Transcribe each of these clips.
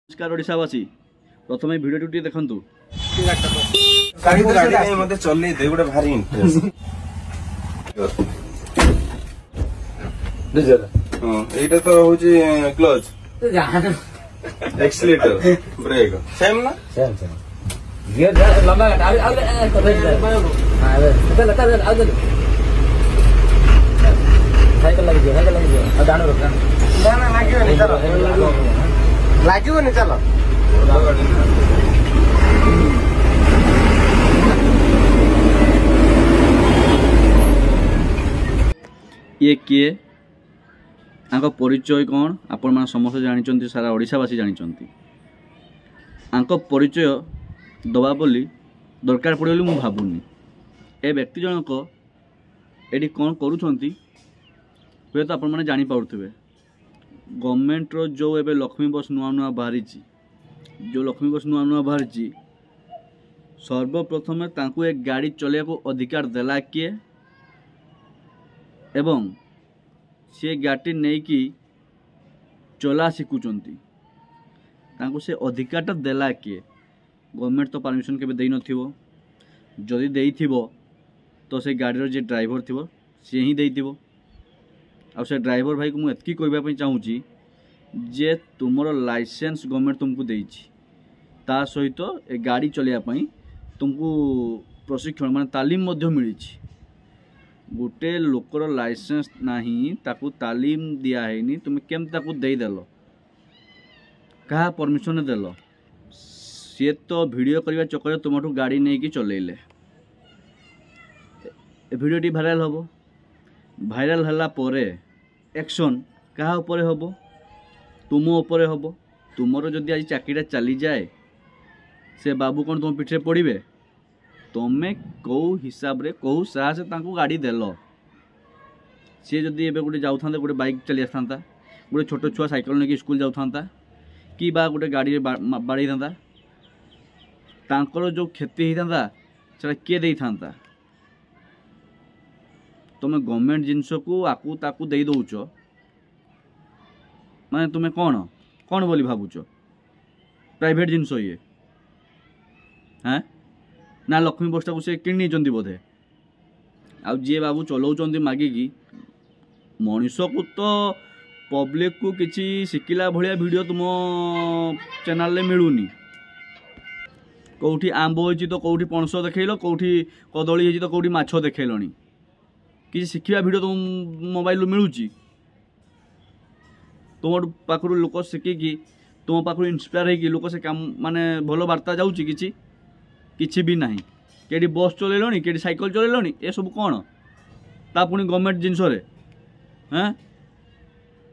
नमस्कार ओडिशावासी प्रथम भिडियो देखु गाड़ी मत चल गोटे भारी इंटरेस्ट एटा तो हूँ क्लच एक्सीलेटर ब्रेक सेम ना गियर लंबा साइकिल लगी दाण लगे चल ये किए आंको परिचय कौन आपण मैंने समस्त जानी सारा ओडिशावासी जानी आंको परिचय दबा बोली दरकार पड़े बोली मुझे भावुनी ए व्यक्ति जनक ये कौन करुँच हुए तो आपण मैंने जानीपे गवर्नमेंट रो जो एबे लक्ष्मी बस नुआ नुआ बाहरी जो लक्ष्मी बस नुआ नुआ बाहरी सर्वप्रथमे तांकु एक गाड़ी चलिया को अधिकार देला किए एवं से गाड़ी नहीं कि चला शिखुंट तांकु से अधिकारटा देला किए गवर्नमेंट तो परमिशन केबे देई नथिवो जदि देइथिवो तो से गाड़ी जे ड्राइवर थिवो से ही देइथिवो आ से ड्राइवर भाई को मुझे कहवाई चाहूँगी जे तुमर लाइसेंस गवर्नमेंट तुमको देइछि ता सहित ए गाड़ी चलिया तुमको प्रशिक्षण माने तालीम मिली गोटे लोकर लाइसेंस नहीं ताकू तालीम दिया है तुम केम ताकू देदेल क्या परमिशन देल सी तो वीडियो करने चक्कर तुम गाड़ी नहीं कि चलेले वीडियोटी भाइराल हम भाइराल हला परे एक्शन क्या उपरे हम तुम उपरे हम तुमर जदि आज चाकरीटा चली जाए से बाबू कौन तुम पिठे पड़े तुम्हें कौ हिसाब रे कौ साहस गाड़ी देल सी जदि एबे गोटे जाऊ था गोटे बाइक चली आसा गोटे छोट छुआ साइकेल नहीं स्कूल जाऊ था कि बा गोटे गाड़ी बाड़ी था तांकर जो क्षति होता से किए दे था तुम गवर्नमेंट जिनस को आकू ताकू दे दौच माने तुम्हें कौन कौन बोली भावुच प्राइवेट जिनस ये हाँ ना लक्ष्मी बसटा को से किणी बोधे आउ जी बाबू चलाऊँ मागिकी मनीष को तो पब्लिक को किसी शिखला भाया वीडियो तुम चैनल मिलूनी कौटी आंब हो तो कौटी पणस देखल कौटी कदली हो तो कौटी माछ देखल किसी शिखा वीडियो तुम मोबाइल मिलूँ तुम पाखु लोक शिखिकी तुम पाखु इन्स्पायर होगी लोक से काम माने भल वार्ता जाऊँगी किसी भी नहीं केडी बस चलैलनी केडी साइकिल चलैलनी ए सब कौन ता पुणी गवर्नमेंट जिनस हाँ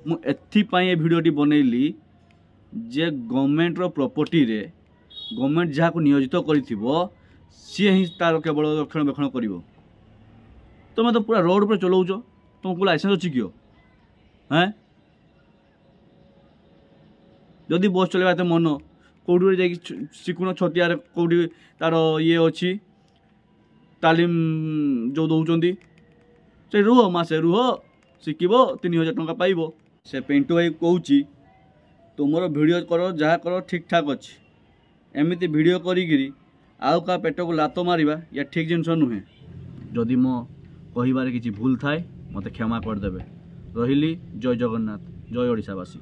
मुझे भिडियोटी बनैली जे गवर्नमेंट रो प्रॉपर्टी रे गवर्नमेंट जहाँ को नियोजित कर सी ही तार केवल रक्षणाबेक्षण कर तुम तो पूरा रोड पर चलाऊच तुमको लाइसेंस अच्छी कियो हाँ जदि बस चलवा तो मन कौटी जा शिखुन छतिया कौटी तार ये अच्छी तालीम जो दौरान से रुह मासे रुह शिखब 3000 टंका पाइब से पिंटू भाई कहूँ तुमर वीडियो कर जहाँ कर ठीक ठाक अच्छी एमती वीडियो करी आउ का पेट को लात मारिबा या ठीक जिनस नुहे जदि मो कहिबारे किसी भूल थाए मते क्षमा करदेवे रहिली जय जगन्नाथ जय ओडिशावासी।